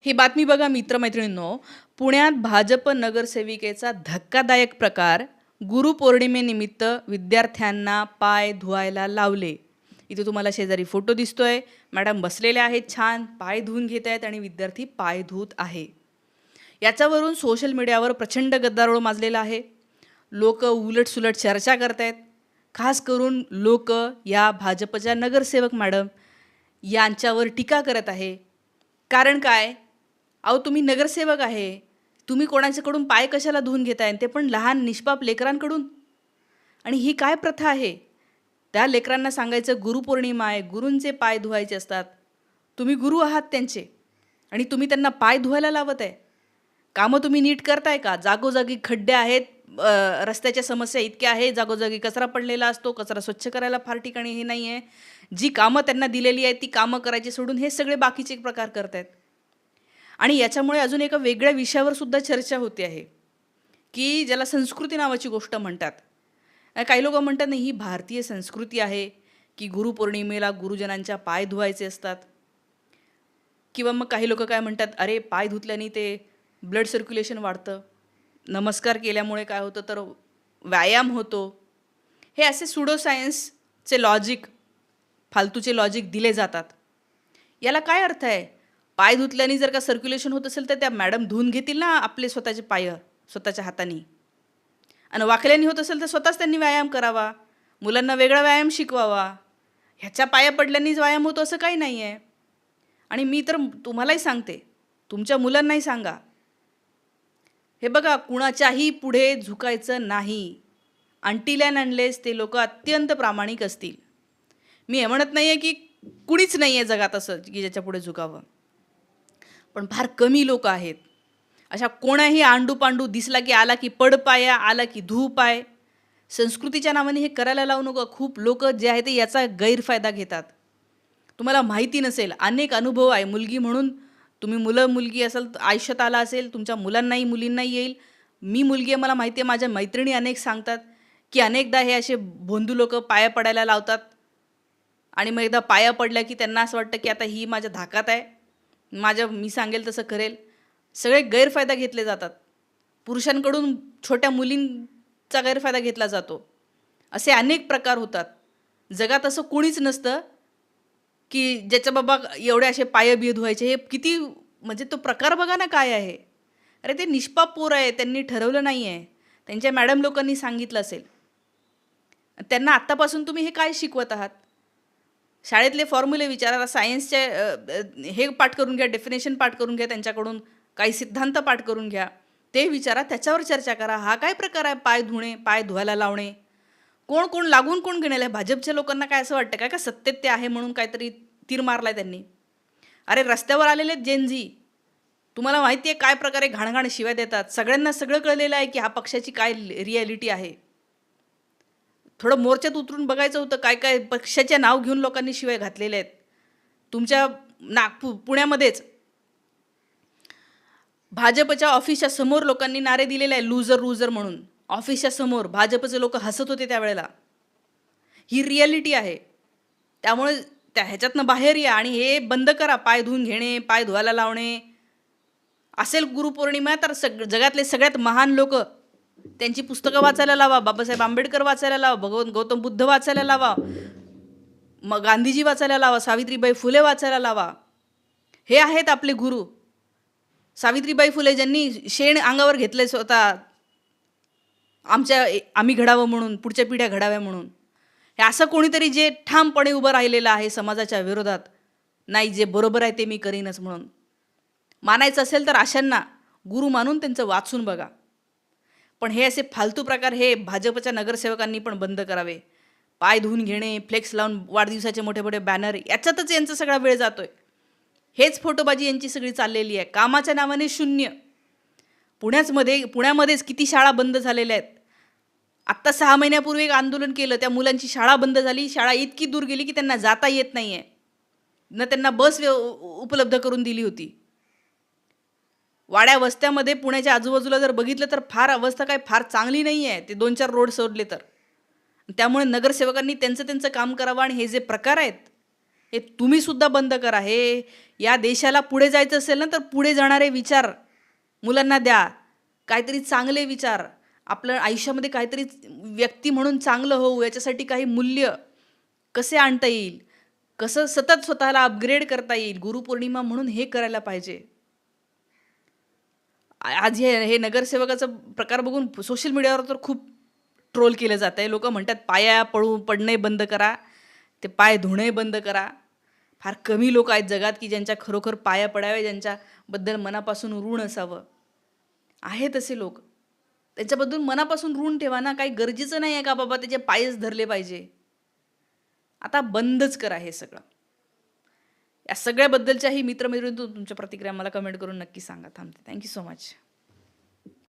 ही बातमी बघा मित्रमैत्रिणींनो, पुण्यात भाजप नगरसेविकेचा धक्कादायक प्रकार. गुरुपौर्णिमेनिमित्त विद्यार्थ्यांना पाय धुवायला लावले. इथे तुम्हाला शेजारी फोटो दिसतोय. मॅडम बसलेल्या आहेत, छान पाय धुवून घेत आहेत आणि विद्यार्थी पाय धुत आहे. याच्यावरून सोशल मीडियावर प्रचंड गदारोळ माजलेला आहे. लोक उलटसुलट चर्चा करतायत. खास करून लोक या भाजपच्या नगरसेवक मॅडम यांच्यावर टीका करत आहे. कारण काय? अहो, तुम्ही नगरसेवक आहे. तुम्ही कोणाच्याकडून पाय कशाला धुवून घेताय? ते पण लहान निष्पाप लेकरांकडून. आणि ही काय प्रथा आहे? त्या लेकरांना सांगायचं गुरुपौर्णिमा आहे, गुरूंचे पाय धुवायचे असतात. तुम्ही गुरु आहात त्यांचे आणि तुम्ही त्यांना पाय धुवायला लावत आहे. कामं तुम्ही नीट करताय का? जागोजागी खड्डे आहेत, रस्त्याच्या समस्या इतक्या आहेत, जागोजागी कचरा पडलेला असतो, कचरा स्वच्छ करायला फार ठिकाणी हे नाही आहे. जी कामं त्यांना दिलेली आहेत ती कामं करायची सोडून हे सगळे बाकीचे प्रकार करतायत. आणि याच्यामुळे अजून एका वेगळ्या विषयावर सुद्धा चर्चा होते आहे, की ज्याला संस्कृती नावाची गोष्ट म्हणतात. काही लोकं म्हणतात नाही ही भारतीय संस्कृती आहे, की गुरुपौर्णिमेला गुरुजनांच्या पाय धुवायचे असतात. किंवा मग काही लोकं काय म्हणतात, अरे पाय धुतल्याने ते ब्लड सर्क्युलेशन वाढतं, नमस्कार केल्यामुळे काय होतं तर व्यायाम होतो. हे असे सुडो सायन्सचे लॉजिक, फालतूचे लॉजिक दिले जातात. याला काय अर्थ आहे? पाय धुतल्याने जर का सर्क्युलेशन होत असेल तर त्या मॅडम धुवून घेतील ना आपले स्वतःचे पाय स्वतःच्या हाताने. आणि वाकल्याने होत असेल तर स्वतःच त्यांनी व्यायाम करावा, मुलांना वेगळा व्यायाम शिकवावा. ह्याच्या पाया पडल्यानेच व्यायाम होतो असं काही नाही आहे. आणि मी तर तुम्हालाही सांगते, तुमच्या मुलांनाही सांगा, हे बघा कुणाच्याही पुढे झुकायचं नाही. अनटिल अँड अनलेस ते लोक अत्यंत प्रामाणिक असतील. मी हे म्हणत नाही आहे की कुणीच नाही आहे जगात असं की ज्याच्या पुढे झुकावं, पण फार कमी लोक आहेत. अशा कोणाही आंडू-पांडू दिसला की आला की पड पाया, आला की धू पाय. संस्कृतीच्या नावाने हे करायला लावू नको. खूप लोक जे आहे ते याचा गैरफायदा घेतात. तुम्हाला माहिती नसेल, अनेक अनुभव आहे. मुलगी म्हणून तुम्ही मुलगी असाल, आयुष्यात आला असेल, तुमच्या मुलांनाही मुलींनाही येईल. मी मुलगी आहे, मला माहिती आहे. माझ्या मैत्रिणी अनेक सांगतात की अनेकदा हे असे भोंदू लोक पाया पडायला लावतात आणि मग एकदा पाया पडल्या की त्यांना असं वाटतं की आता ही माझ्या धाकात आहे, मी सांगेल तसं करेल. सगळे गैरफायदा घेतले जातात. पुरुषांकडून छोट्या मुलींचा गैरफायदा घेतला जातो. असे अनेक प्रकार होतात. जगात असं कोणीच नसतं की ज्याच्या बाबा एवढे असे पाय बिय धुवायचे. हे किती म्हणजे तो प्रकार बघा ना काय आहे. अरे ते निष्पाप पोर आहे, त्यांनी ठरवलं नाही आहे, त्यांच्या मॅडम लोकांनी सांगितलं असेल. त्यांना आत्तापासून तुम्ही हे काय शिकवत आहात? शाळेतले फॉर्म्युले विचारा, सायन्सचे हे पाठ करून घ्या, डेफिनेशन पाठ करून घ्या त्यांच्याकडून, काही सिद्धांत पाठ करून घ्या, ते विचारा, त्याच्यावर चर्चा करा. हा काय प्रकार आहे पाय धुणे, पाय धुवायला लावणे? कोण कोण लागून कोण घेण्याला आहे? भाजपच्या लोकांना काय असं वाटतं काय का सत्तेत ते आहे म्हणून काहीतरी तीर मारलाय त्यांनी? अरे रस्त्यावर आलेले जेनझी, तुम्हाला माहिती आहे काय प्रकारे घाणघाण शिव्या देतात. सगळ्यांना सगळं कळलेलं आहे की हा पक्षाची काय रिॲलिटी आहे. थोडं मोर्चात उतरून बघायचं होतं काय काय पक्षाचे नाव घेऊन लोकांनी शिवाय घातलेले आहेत. तुमच्या पुण्यामध्येच भाजपच्या ऑफिसच्या समोर लोकांनी नारे दिलेले आहे, लूजर लूजर म्हणून. ऑफिसच्या समोर भाजपचे लोक हसत होते त्यावेळेला. ही रिॲलिटी आहे. त्यामुळे ह्याच्यातनं बाहेर या आणि हे बंद करा. पाय धुवून घेणे, पाय धुवायला लावणे. असेल गुरुपौर्णिमा तर जगातले सगळ्यात महान लोक त्यांची पुस्तकं वाचायला लावा. बाबासाहेब आंबेडकर वाचायला लावा, भगवान गौतम बुद्ध वाचायला लावा, मग गांधीजी वाचायला लावा, सावित्रीबाई फुले वाचायला लावा. हे आहेत आपले गुरु. सावित्रीबाई फुले ज्यांनी शेण अंगावर घेतलंय स्वतः आम्ही घडावं म्हणून, पुढच्या पिढ्या घडाव्या म्हणून. हे असं कोणीतरी जे ठामपणे उभं राहिलेलं आहे समाजाच्या विरोधात, नाही जे बरोबर आहे ते मी करीनच म्हणून. मानायचं असेल तर अशांना गुरु मानून त्यांचं वाचून बघा. पण हे असे फालतू प्रकार हे भाजपच्या नगरसेवकांनी पण बंद करावे. पाय धुवून घेणे, फ्लेक्स लावून वाढदिवसाचे मोठे मोठे बॅनर, याच्यातच यांचा सगळा वेळ जातोय. हेच फोटोबाजी यांची सगळी चाललेली आहे. कामाच्या नावाने शून्य. पुण्यामध्येच किती शाळा बंद झालेल्या आहेत. आत्ता 6 महिन्यापूर्वी एक आंदोलन केलं, त्या मुलांची शाळा बंद झाली. शाळा इतकी दूर गेली की त्यांना जाता येत नाही आहे, न त्यांना बस उपलब्ध करून दिली होती. वाड्या वस्त्यामध्ये पुण्याच्या आजूबाजूला जर बघितलं तर फार अवस्था काय फार चांगली नाही आहे, ते 2-4 रोड सोडले तर. त्यामुळे नगरसेवकांनी त्यांचं काम करावं आणि हे जे प्रकार आहेत हे तुम्ही सुद्धा बंद करा. हे या देशाला पुढे जायचं असेल ना, तर पुढे जाणारे विचार मुलांना द्या. काहीतरी चांगले विचार, आपलं आयुष्यामध्ये काहीतरी व्यक्ती म्हणून चांगलं होऊ, याच्यासाठी काही मूल्य कसे आणता येईल, कसं सतत स्वतःला अपग्रेड करता येईल, गुरुपौर्णिमा म्हणून हे करायला पाहिजे. आज हे हे नगरसेवकाचा प्रकार बघून सोशल मीडियावर तर खूप ट्रोल केलं जात आहे. लोक म्हणतात पाया पडणे बंद करा, ते पाय धुणे बंद करा. फार कमी लोक आहेत जगात की ज्यांच्या खरोखर पाया पडावे, ज्यांच्याबद्दल मनापासून ऋण असावं. आहेत असे लोक, त्यांच्याबद्दल मनापासून ऋण ठेवा ना. काही गरजेचं नाही आहे का बाबा त्याचे पायच धरले पाहिजे. आता बंदच करा हे सगळं. या सगळ्याबद्दलच्याही मित्रमैत्रिणी तुमच्या प्रतिक्रिया मला कमेंट करून नक्की सांगा. थांबते. Thank you so much.